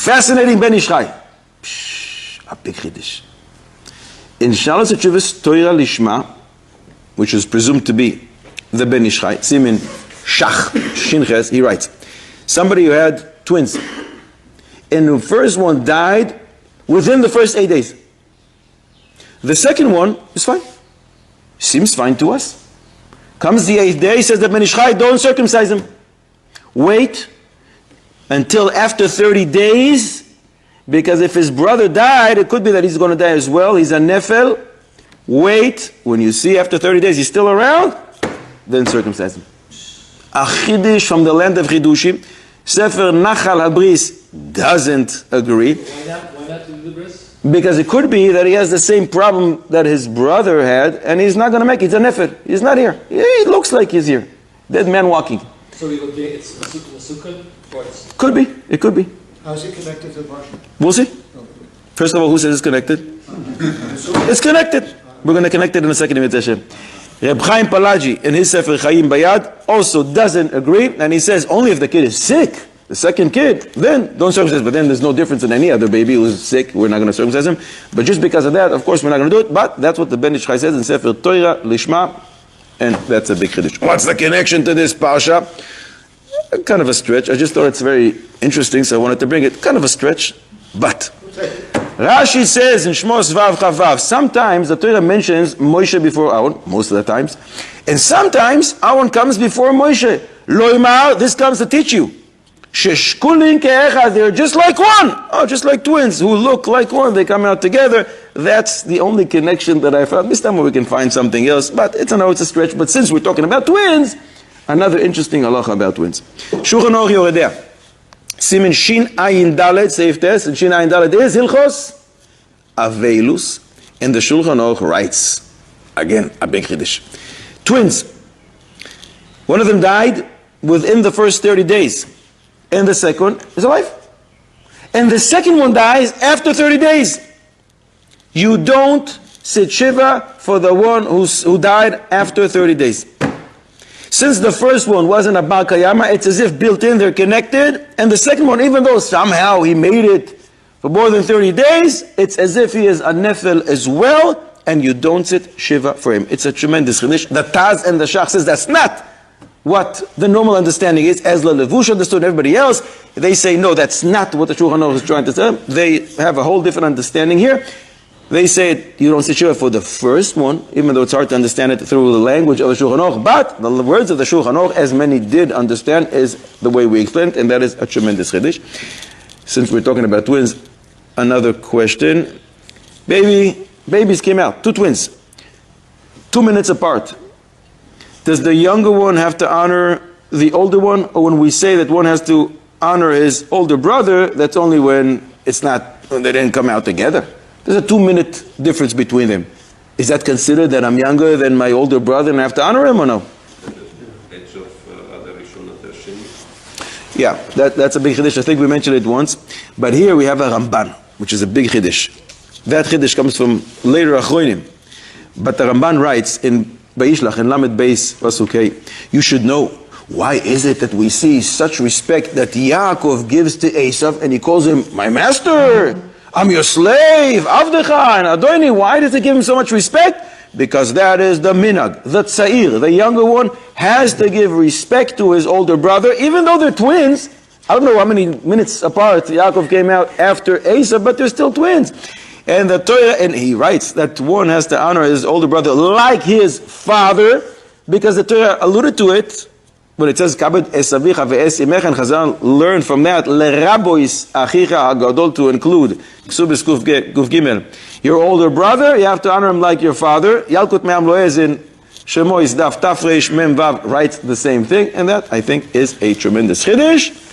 Fascinating Ben Ish Chai. A big chiddush. In Shalos HaTshuvos Torah Lishma, which is presumed to be the Ben Ish Chai, Simin Shach Shinches, he writes, somebody who had twins, and the first one died within the first 8 days. The second one is fine. Seems fine to us. Comes the 8th day, says the Ben Ish Chai, don't circumcise him. Wait until after 30 days, because if his brother died, it could be that he's going to die as well. He's a nefel. Wait, when you see after 30 days he's still around, then circumcise him. A chiddush from the land of chidushim. Sefer Nachal HaBris doesn't agree. Why not do the bris? Because it could be that he has the same problem that his brother had, and he's not going to make it. He's a nefel. He's not here. He looks like he's here. Dead man walking. So it's Masukah or it's... Could be. It could be. How is it connected to the Parsha? We'll see. First of all, who says it's connected? It's connected. We're going to connect it in a second. Reb Chaim Palaji in his Sefer Chaim Bayad also doesn't agree, and he says only if the kid is sick, the second kid, then don't circumcise. But then there's no difference in any other baby who's sick. We're not going to circumcise him. But just because of that, of course, we're not going to do it. But that's what the Ben Ish Chai says in Sefer Torah Lishma, and that's a big chiddush. What's the connection to this parsha? Kind of a stretch. I just thought it's very interesting, so I wanted to bring it. Kind of a stretch, but Rashi says in Shmos Vav Chavav, sometimes the Torah mentions Moshe before Aaron, most of the times, and sometimes Aaron comes before Moshe. Loimar, this comes to teach you. Sheshkulin ke'echad, they're just like one. Just like twins who look like one. They come out together. That's the only connection that I found. This time we can find something else, but it's a stretch. But since we're talking about twins, another interesting halacha about twins. Shulchan Aruch Yoredea. Simin Shin Ayin Dalet, Seif Tes, and Shin Ayin Dalet is Hilchos Aveilus. And the Shulchan Aruch writes, again, a big chiddush. Twins. One of them died within the first 30 days. And the second is alive. And the second one dies after 30 days. You don't sit Shiva for the one who died after 30 days. Since the first one wasn't a Baal Kayama, it's as if built in, they're connected. And the second one, even though somehow he made it for more than 30 days, it's as if he is a Nefel as well, and you don't sit Shiva for him. It's a tremendous chiddush. The Taz and the Shach says that's not what the normal understanding is, as La Levush understood everybody else. They say, no, that's not what the Shulchan Aruch is trying to say. They have a whole different understanding here. They say you don't sit Shiva for the first one, even though it's hard to understand it through the language of the Shulchan Aruch. But the words of the Shulchan Aruch, as many did understand, is the way we explain it, and that is a tremendous chiddush. Since we're talking about twins, another question. Babies came out, 2 twins, 2 minutes apart. Does the younger one have to honor the older one? Or when we say that one has to honor his older brother, that's only when they didn't come out together. There's a 2-minute difference between them. Is that considered that I'm younger than my older brother and I have to honor him or no? Yeah, that's a big chiddush. I think we mentioned it once. But here we have a Ramban, which is a big chiddush. That chiddush comes from later Achronim. But the Ramban writes in Bayishlach, in Lamed Beis Pasukei, you should know, why is it that we see such respect that Yaakov gives to Esav and he calls him my master? I'm your slave, Avdecha and Adoni. Why does he give him so much respect? Because that is the minhag. The tzair, the younger one, has to give respect to his older brother, even though they're twins. I don't know how many minutes apart Yaakov came out after Esav, but they're still twins. And the Torah, and he writes that one has to honor his older brother like his father, because the Torah alluded to it when it says Kabed esavicha ve'es imecha, and Chazal learned from that lerabois achicha hagadol, to include Ksubis Kuf Gimel, your older brother, you have to honor him like your father. Yalkut Me'am Loez in Shemo Daf Tafresh Mem Vav writes the same thing, and that I think is a tremendous chiddush.